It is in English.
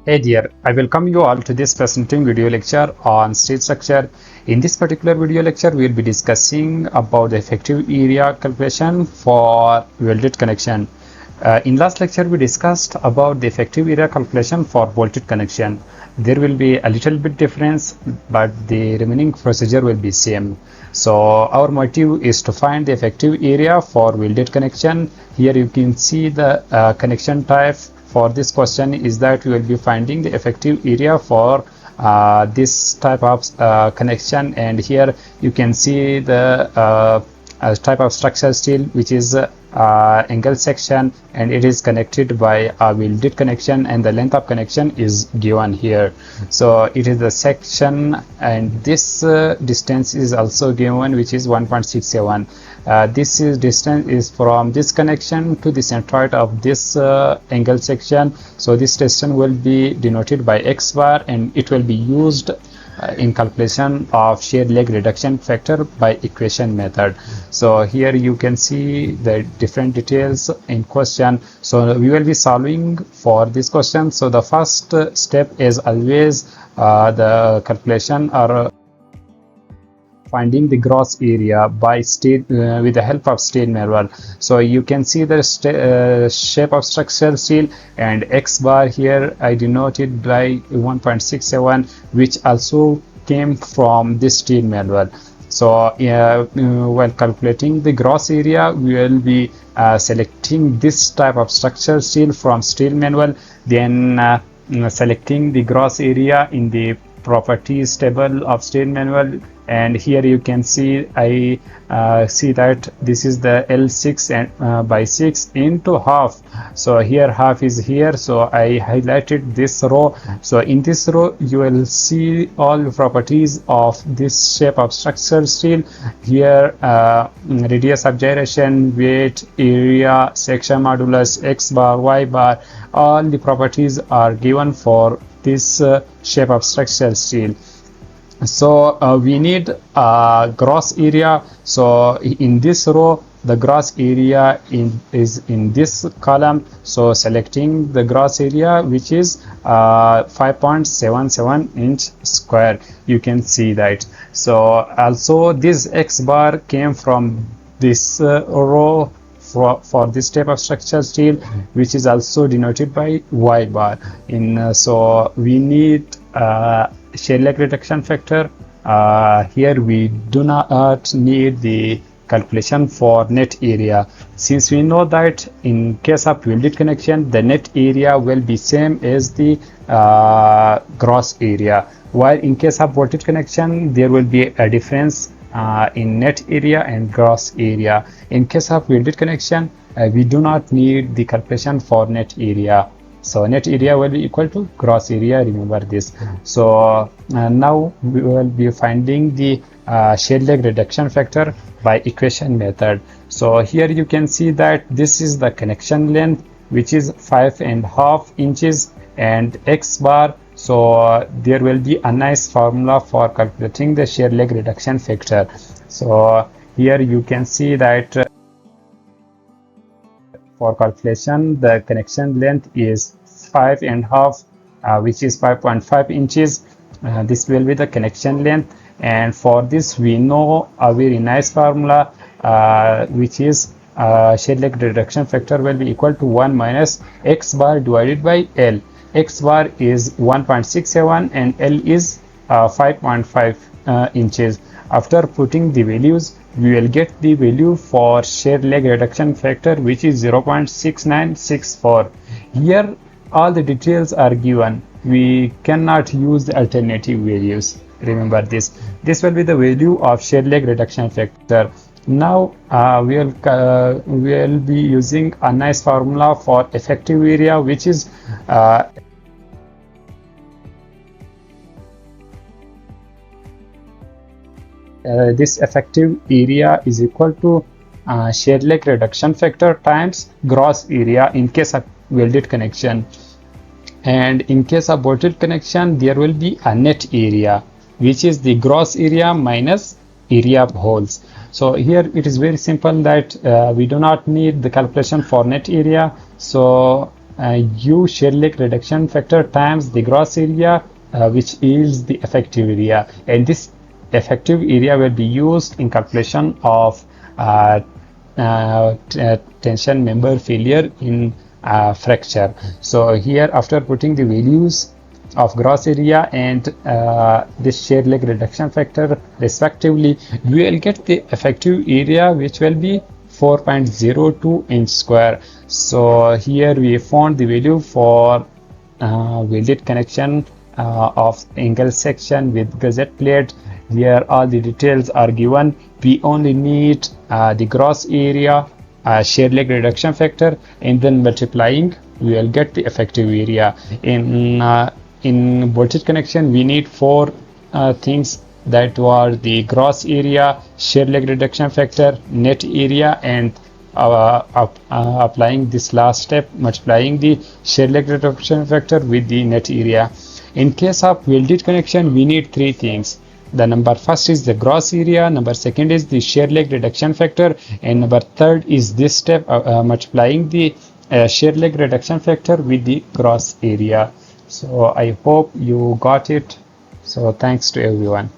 Hey dear, I welcome you all to this fascinating video lecture on steel structure. In this particular video lecture, we will be discussing about the effective area calculation for welded connection. In last lecture, we discussed about the effective area calculation for bolted connection. There will be a little bit difference, but the remaining procedure will be same. So our motive is to find the effective area for welded connection. Here you can see the connection type for this question is that we will be finding the effective area for this type of connection, and here you can see the type of structural steel which is angle section, and it is connected by a welded connection, and the length of connection is given here. So it is the section, and this distance is also given, which is 1.67. This is distance is from this connection to the centroid of this angle section. So this distance will be denoted by x bar, and it will be used in calculation of shear leg reduction factor by equation method. So here you can see the different details in question. So we will be solving for this question. So the first step is always the calculation or finding the gross area by with the help of steel manual. So you can see the shape of structural steel, and x bar here I denoted by 1.67, which also came from this steel manual. So while calculating the gross area, we will be selecting this type of structural steel from steel manual, then selecting the gross area in the properties table of steel manual. And here you can see I see that this is the L6 and by 6 into half. So here half is here, so I highlighted this row. So in this row you will see all the properties of this shape of structural steel. Here radius of gyration, weight, area, section modulus, x bar, y bar, all the properties are given for this shape of structural steel. So we need gross area. So in this row the gross area is in this column. So selecting the gross area, which is 5.77 inch square, you can see that. So also this x bar came from this row for this type of structural steel, which is also denoted by y bar. So we need shear leg reduction factor. Here we do not need the calculation for net area, since we know that in case of welded connection the net area will be same as the gross area, while in case of bolted connection there will be a difference in net area and gross area. In case of welded connection we do not need the calculation for net area. So net area will be equal to gross area, remember this. So now we will be finding the shear leg reduction factor by equation method. So here you can see that this is the connection length, which is 5.5 inches, and x bar. So there will be a nice formula for calculating the shear leg reduction factor. So here you can see that for calculation the connection length is 5.5, which is 5.5 inches. This will be the connection length, and for this we know a very nice formula, which is shear leg reduction factor will be equal to 1 minus x bar divided by L. X bar is 1.67 and L is 5.5 inches. After putting the values, we will get the value for shear leg reduction factor, which is 0.6964. Here all the details are given. We cannot use the alternative values, remember this. This will be the value of shear leg reduction factor. Now we will be using a nice formula for effective area, which is this effective area is equal to shear leg reduction factor times gross area in case of welded connection. And in case of bolted connection there will be a net area, which is the gross area minus area of holes. So here it is very simple that we do not need the calculation for net area. So U shear leg reduction factor times the gross area, which yields the effective area, and this effective area will be used in calculation of tension member failure in fracture. So here, after putting the values of gross area and this shear leg reduction factor respectively, we will get the effective area, which will be 4.02 inch square. So here we found the value for welded connection of angle section with gusset plate. Here all the details are given. We only need the gross area, shear leg reduction factor, and then multiplying we will get the effective area. In bolted connection we need four things, that were the gross area, shear leg reduction factor, net area, and applying this last step, multiplying the shear leg reduction factor with the net area. In case of welded connection, we need three things. The number first is the gross area, number second is the shear leg reduction factor, and number third is this step, multiplying the shear leg reduction factor with the gross area. So I hope you got it. So thanks to everyone.